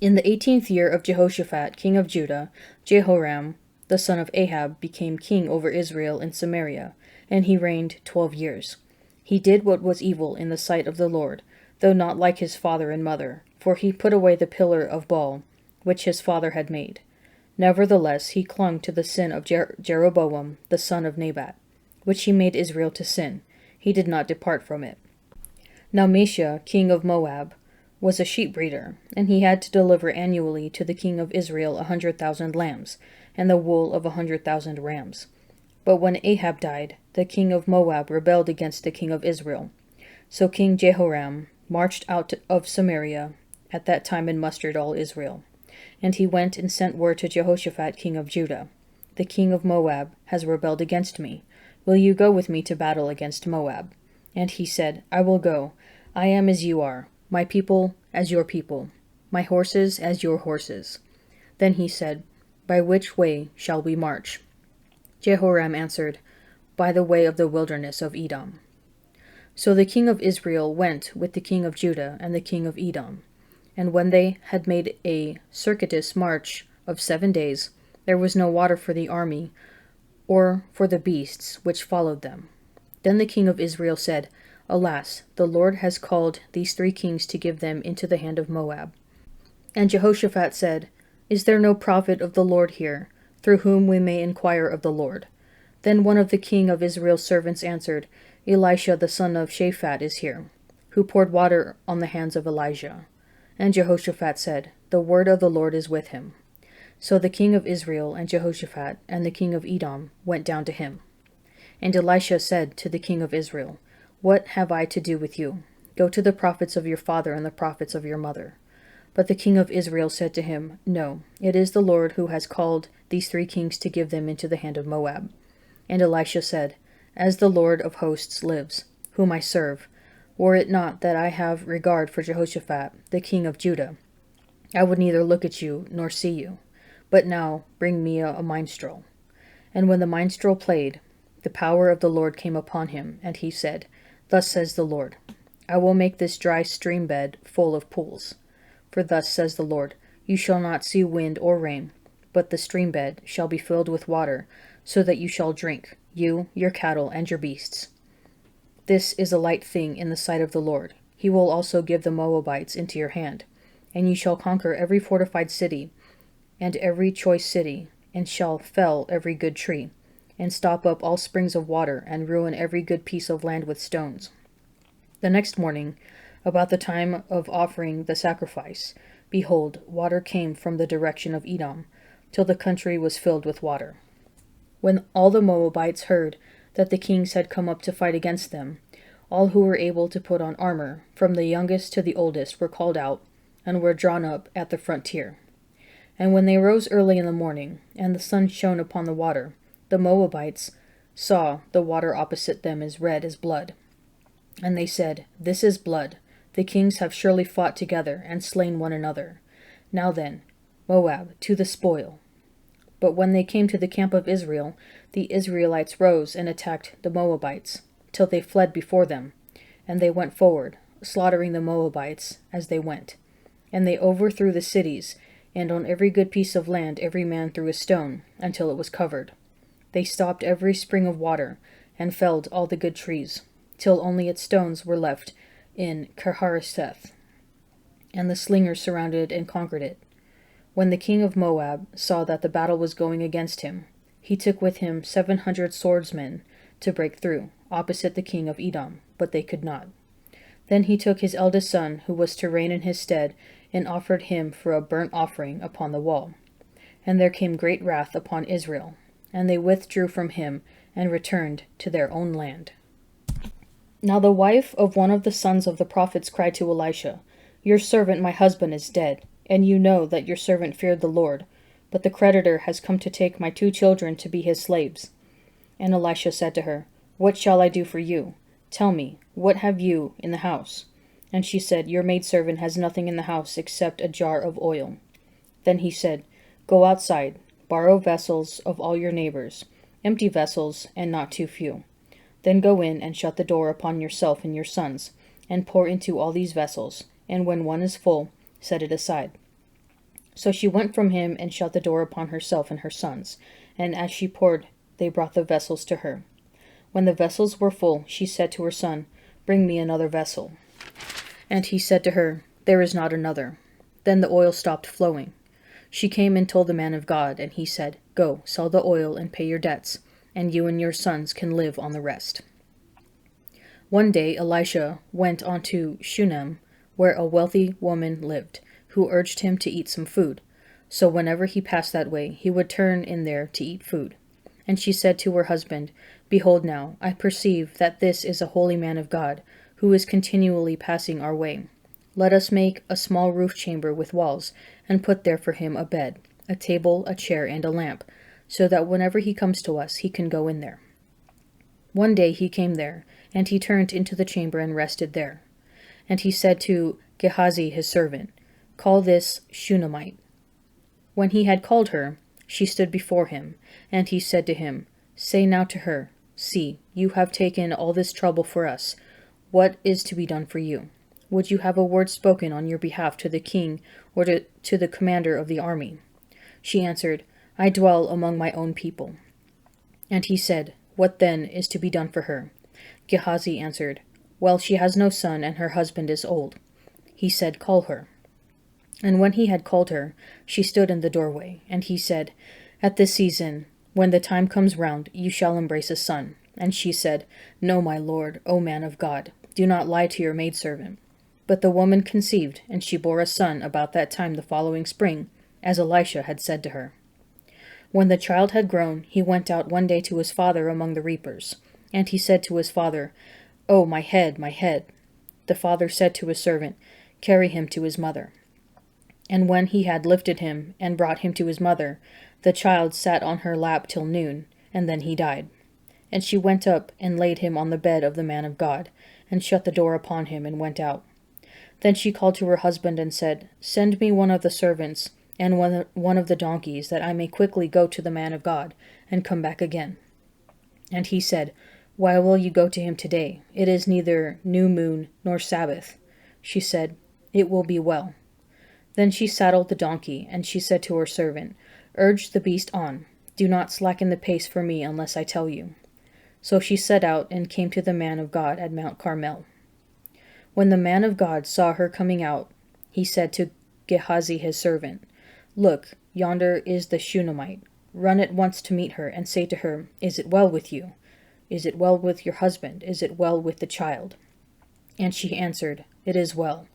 In the 18th year of Jehoshaphat, king of Judah, Jehoram, the son of Ahab, became king over Israel in Samaria, and he reigned 12 years. He did what was evil in the sight of the Lord, though not like his father and mother, for he put away the pillar of Baal, which his father had made. Nevertheless, he clung to the sin of Jeroboam, the son of Nebat, which he made Israel to sin. He did not depart from it. Now Mesha, king of Moab, was a sheep breeder, and he had to deliver annually to the king of Israel 100,000 lambs, and the wool of 100,000 rams. But when Ahab died, the king of Moab rebelled against the king of Israel. So King Jehoram marched out of Samaria at that time and mustered all Israel. And he went and sent word to Jehoshaphat king of Judah, "The king of Moab has rebelled against me. Will you go with me to battle against Moab?" And he said, "I will go. I am as you are, my people as your people, my horses as your horses." Then he said, "By which way shall we march?" Jehoram answered, "By the way of the wilderness of Edom." So the king of Israel went with the king of Judah and the king of Edom. And when they had made a circuitous march of 7 days, there was no water for the army or for the beasts which followed them. Then the king of Israel said, "Alas, the Lord has called these 3 kings to give them into the hand of Moab." And Jehoshaphat said, "Is there no prophet of the Lord here, through whom we may inquire of the Lord?" Then one of the king of Israel's servants answered, "Elisha the son of Shaphat is here, who poured water on the hands of Elijah." And Jehoshaphat said, "The word of the Lord is with him." So the king of Israel and Jehoshaphat and the king of Edom went down to him. And Elisha said to the king of Israel, "What have I to do with you? Go to the prophets of your father and the prophets of your mother." But the king of Israel said to him, "No, it is the Lord who has called these 3 kings to give them into the hand of Moab." And Elisha said, "As the Lord of hosts lives, whom I serve, were it not that I have regard for Jehoshaphat, the king of Judah, I would neither look at you nor see you. But now bring me a minstrel." And when the minstrel played, the power of the Lord came upon him, and he said, "Thus says the Lord, I will make this dry stream bed full of pools. For thus says the Lord, you shall not see wind or rain, but the stream bed shall be filled with water, so that you shall drink, you, your cattle, and your beasts. This is a light thing in the sight of the Lord. He will also give the Moabites into your hand, and you shall conquer every fortified city, and every choice city, and shall fell every good tree, and stop up all springs of water, and ruin every good piece of land with stones." The next morning, about the time of offering the sacrifice, behold, water came from the direction of Edom, till the country was filled with water. When all the Moabites heard that the kings had come up to fight against them, all who were able to put on armor, from the youngest to the oldest, were called out, and were drawn up at the frontier. And when they rose early in the morning, and the sun shone upon the water, the Moabites saw the water opposite them as red as blood. And they said, "This is blood. The kings have surely fought together, and slain one another. Now then, Moab, to the spoil." But when they came to the camp of Israel, the Israelites rose and attacked the Moabites, till they fled before them. And they went forward, slaughtering the Moabites as they went. And they overthrew the cities, and on every good piece of land every man threw a stone, until it was covered. They stopped every spring of water, and felled all the good trees, till only its stones were left in Kirhareseth. And the slingers surrounded and conquered it. When the king of Moab saw that the battle was going against him, he took with him 700 swordsmen to break through, opposite the king of Edom, but they could not. Then he took his eldest son, who was to reign in his stead, and offered him for a burnt offering upon the wall. And there came great wrath upon Israel, and they withdrew from him, and returned to their own land. Now the wife of one of the sons of the prophets cried to Elisha, "Your servant my husband is dead, and you know that your servant feared the Lord, but the creditor has come to take my 2 children to be his slaves." And Elisha said to her, "What shall I do for you? Tell me, what have you in the house?" And she said, "Your maidservant has nothing in the house except a jar of oil." Then he said, "Go outside, borrow vessels of all your neighbors, empty vessels, and not too few. Then go in and shut the door upon yourself and your sons, and pour into all these vessels, and when one is full, set it aside. So she went from him and shut the door upon herself and her sons, and as she poured, they brought the vessels to her. When the vessels were full, she said to her son, "Bring me another vessel." And he said to her, "There is not another." Then the oil stopped flowing. She came and told the man of God, and he said, "Go, sell the oil and pay your debts, and you and your sons can live on the rest." One day Elisha went on to Shunem, where a wealthy woman lived, who urged him to eat some food. So whenever he passed that way, he would turn in there to eat food. And she said to her husband, "Behold now, I perceive that this is a holy man of God, who is continually passing our way. Let us make a small roof chamber with walls, and put there for him a bed, a table, a chair, and a lamp, so that whenever he comes to us, he can go in there." One day he came there, and he turned into the chamber and rested there. And he said to Gehazi his servant, "Call this Shunammite." When he had called her, she stood before him, and he said to him, "Say now to her, See, you have taken all this trouble for us. What is to be done for you? Would you have a word spoken on your behalf to the king or to the commander of the army?" She answered, "I dwell among my own people." And he said, "What then is to be done for her?" Gehazi answered, "Well, she has no son, and her husband is old." He said, "Call her." And when he had called her, she stood in the doorway. And he said, "At this season, when the time comes round, you shall embrace a son." And she said, "No, my lord, O man of God, do not lie to your maidservant." But the woman conceived, and she bore a son about that time the following spring, as Elisha had said to her. When the child had grown, he went out one day to his father among the reapers. And he said to his father, "Oh, my head, my head." The father said to his servant, "Carry him to his mother." And when he had lifted him and brought him to his mother, the child sat on her lap till noon, and then he died. And she went up and laid him on the bed of the man of God, and shut the door upon him, and went out. Then she called to her husband and said, "Send me one of the servants and one of the donkeys, that I may quickly go to the man of God, and come back again." And he said, "Why will you go to him today? It is neither new moon nor Sabbath." She said, "It will be well." Then she saddled the donkey, and she said to her servant, "Urge the beast on. Do not slacken the pace for me unless I tell you." So she set out and came to the man of God at Mount Carmel. When the man of God saw her coming out, he said to Gehazi his servant, "Look, yonder is the Shunammite. Run at once to meet her, and say to her, Is it well with you? Is it well with your husband? Is it well with the child?" And she answered, "It is well."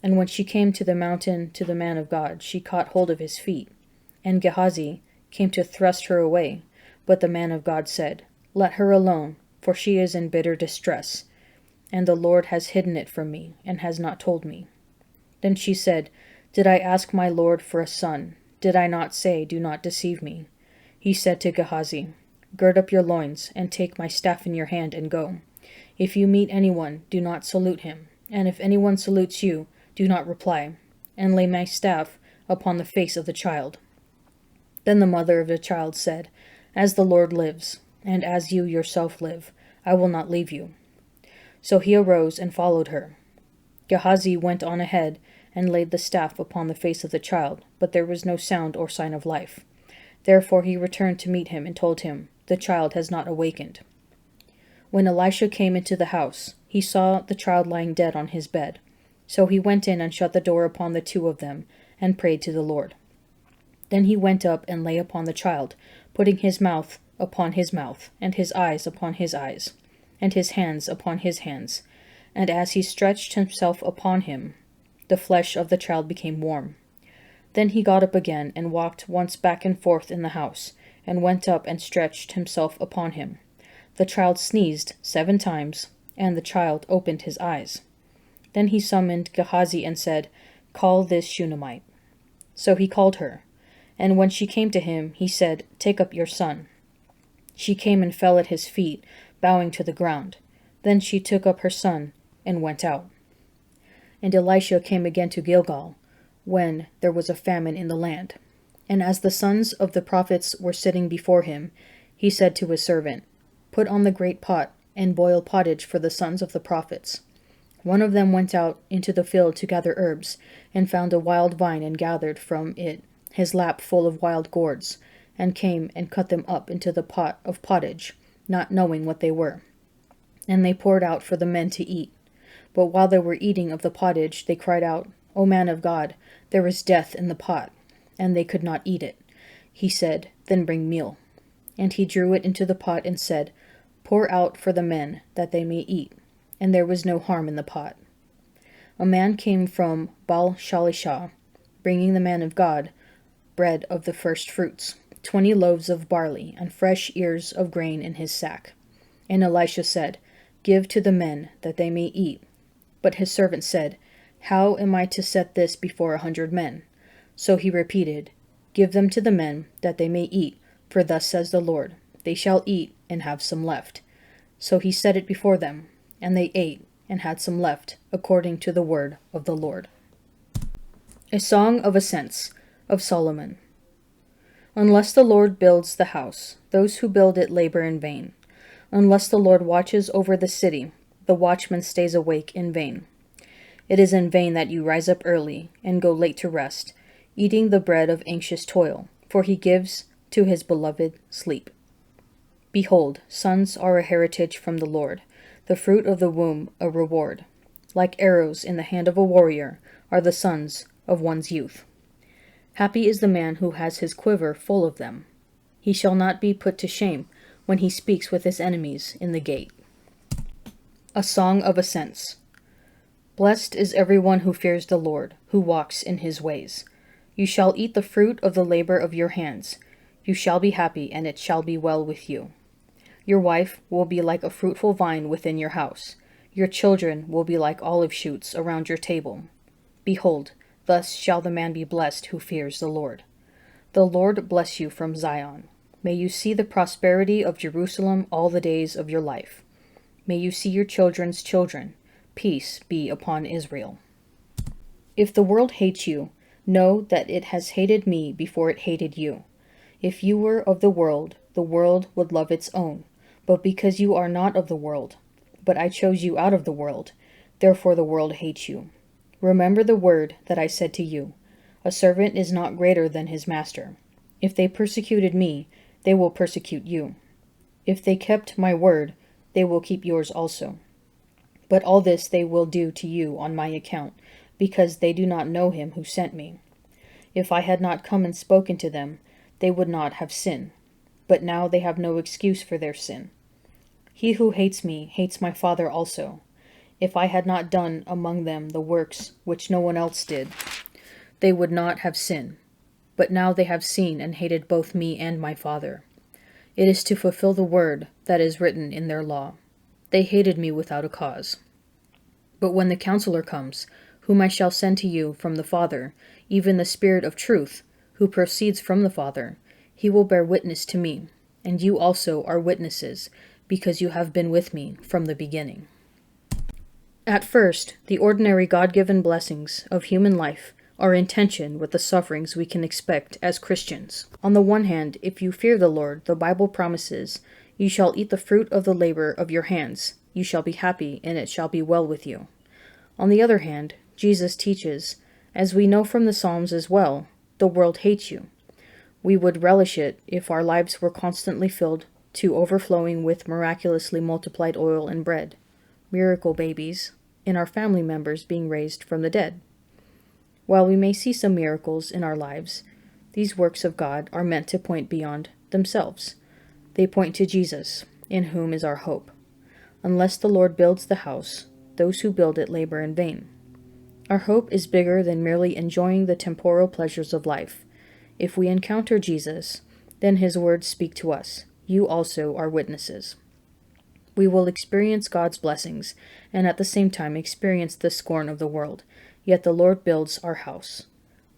And when she came to the mountain to the man of God, she caught hold of his feet. And Gehazi came to thrust her away. But the man of God said, "Let her alone, for she is in bitter distress. And the Lord has hidden it from me, and has not told me." Then she said, "Did I ask my Lord for a son? Did I not say, 'Do not deceive me'?" He said to Gehazi, "Gird up your loins, and take my staff in your hand, and go. If you meet anyone, do not salute him. And if anyone salutes you, do not reply, and lay my staff upon the face of the child." Then the mother of the child said, "As the Lord lives, and as you yourself live, I will not leave you." So he arose and followed her. Gehazi went on ahead and laid the staff upon the face of the child, but there was no sound or sign of life. Therefore he returned to meet him and told him, "The child has not awakened." When Elisha came into the house, he saw the child lying dead on his bed. So he went in and shut the door upon the two of them, and prayed to the Lord. Then he went up and lay upon the child, putting his mouth upon his mouth, and his eyes upon his eyes, and his hands upon his hands. And as he stretched himself upon him, the flesh of the child became warm. Then he got up again, and walked once back and forth in the house, and went up and stretched himself upon him. The child sneezed 7 times, and the child opened his eyes. Then he summoned Gehazi and said, "Call this Shunammite." So he called her. And when she came to him, he said, "Take up your son." She came and fell at his feet, bowing to the ground. Then she took up her son and went out. And Elisha came again to Gilgal, when there was a famine in the land. And as the sons of the prophets were sitting before him, he said to his servant, "Put on the great pot, and boil pottage for the sons of the prophets." One of them went out into the field to gather herbs, and found a wild vine, and gathered from it his lap full of wild gourds, and came and cut them up into the pot of pottage, not knowing what they were. And they poured out for the men to eat. But while they were eating of the pottage, they cried out, O man of God, there is death in the pot. And they could not eat it. He said, Then bring meal. And he drew it into the pot, and said, Pour out for the men, that they may eat. And there was no harm in the pot. A man came from Baal-Shalishah, bringing the man of God bread of the first fruits, 20 loaves of barley, and fresh ears of grain in his sack. And Elisha said, Give to the men, that they may eat. But his servant said, How am I to set this before 100 men? So he repeated, Give them to the men, that they may eat, for thus says the Lord, They shall eat, and have some left. So he set it before them, and they ate, and had some left, according to the word of the Lord. A Song of Ascents of Solomon. Unless the Lord builds the house, those who build it labor in vain. Unless the Lord watches over the city, the watchman stays awake in vain. It is in vain that you rise up early, and go late to rest, eating the bread of anxious toil, for he gives to his beloved sleep. Behold, sons are a heritage from the Lord, the fruit of the womb a reward. Like arrows in the hand of a warrior are the sons of one's youth. Happy is the man who has his quiver full of them. He shall not be put to shame when he speaks with his enemies in the gate. A Song of Ascents. Blessed is everyone who fears the Lord, who walks in his ways. You shall eat the fruit of the labor of your hands. You shall be happy, and it shall be well with you. Your wife will be like a fruitful vine within your house. Your children will be like olive shoots around your table. Behold, thus shall the man be blessed who fears the Lord. The Lord bless you from Zion. May you see the prosperity of Jerusalem all the days of your life. May you see your children's children. Peace be upon Israel. If the world hates you, know that it has hated me before it hated you. If you were of the world would love its own. But because you are not of the world, but I chose you out of the world, therefore the world hates you. Remember the word that I said to you, A servant is not greater than his master. If they persecuted me, they will persecute you. If they kept my word, they will keep yours also. But all this they will do to you on my account, because they do not know him who sent me. If I had not come and spoken to them, they would not have sinned. But now they have no excuse for their sin. He who hates me hates my Father also. If I had not done among them the works which no one else did, they would not have sinned. But now they have seen and hated both me and my Father. It is to fulfill the word that is written in their law. They hated me without a cause. But when the Counselor comes, whom I shall send to you from the Father, even the Spirit of truth, who proceeds from the Father, he will bear witness to me, and you also are witnesses, because you have been with me from the beginning. At first, the ordinary God-given blessings of human life are in tension with the sufferings we can expect as Christians. On the one hand, if you fear the Lord, the Bible promises, You shall eat the fruit of the labor of your hands. You shall be happy, and it shall be well with you. On the other hand, Jesus teaches, as we know from the Psalms as well, the world hates you. We would relish it if our lives were constantly filled to overflowing with miraculously multiplied oil and bread, miracle babies, and our family members being raised from the dead. While we may see some miracles in our lives, these works of God are meant to point beyond themselves. They point to Jesus, in whom is our hope. Unless the Lord builds the house, those who build it labor in vain. Our hope is bigger than merely enjoying the temporal pleasures of life. If we encounter Jesus, then his words speak to us. You also are witnesses. We will experience God's blessings, and at the same time experience the scorn of the world. Yet the Lord builds our house.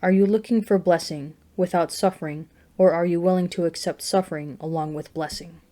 Are you looking for blessing without suffering, or are you willing to accept suffering along with blessing?